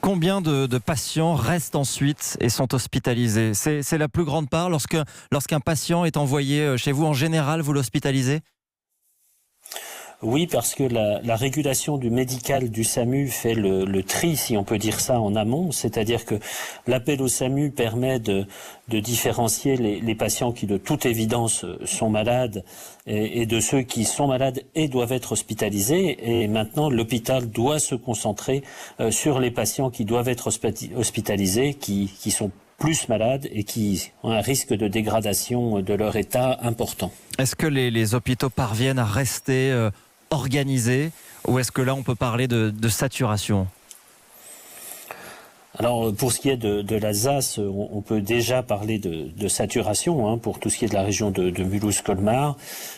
Combien de patients restent ensuite et sont hospitalisés? C'est la plus grande part lorsqu'un patient est envoyé chez vous. En général, vous l'hospitalisez? Oui, parce que la régulation du médical du SAMU fait le tri, si on peut dire ça, en amont. C'est-à-dire que l'appel au SAMU permet de différencier les patients qui, de toute évidence, sont malades et de ceux qui sont malades et doivent être hospitalisés. Et maintenant, l'hôpital doit se concentrer sur les patients qui doivent être hospitalisés, qui sont plus malades et qui ont un risque de dégradation de leur état important. Est-ce que les hôpitaux parviennent à rester organisés, ou est-ce que là on peut parler de saturation? Alors pour ce qui est de l'Alsace, on peut déjà parler de saturation pour tout ce qui est de la région de Mulhouse-Colmar.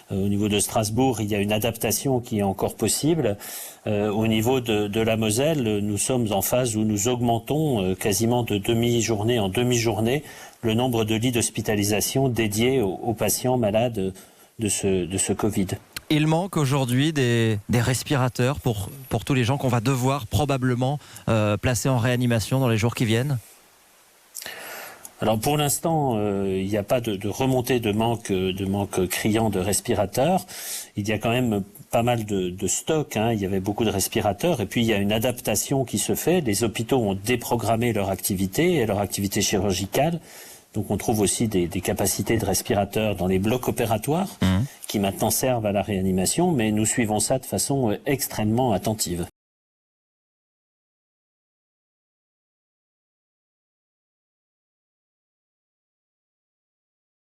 Au niveau de Strasbourg, il y a une adaptation qui est encore possible. Au niveau de la Moselle, nous sommes en phase où nous augmentons quasiment de demi-journée en demi-journée le nombre de lits d'hospitalisation dédiés aux patients malades de ce Covid. Il manque aujourd'hui des respirateurs pour tous les gens qu'on va devoir probablement placer en réanimation dans les jours qui viennent? Alors pour l'instant, il n'y a pas de remontée de manque criant de respirateurs. Il y a quand même pas mal de stocks, il y avait beaucoup de respirateurs, et puis il y a une adaptation qui se fait. Les hôpitaux ont déprogrammé leur activité chirurgicale. Donc on trouve aussi des capacités de respirateurs dans les blocs opératoires qui maintenant servent à la réanimation, mais nous suivons ça de façon extrêmement attentive.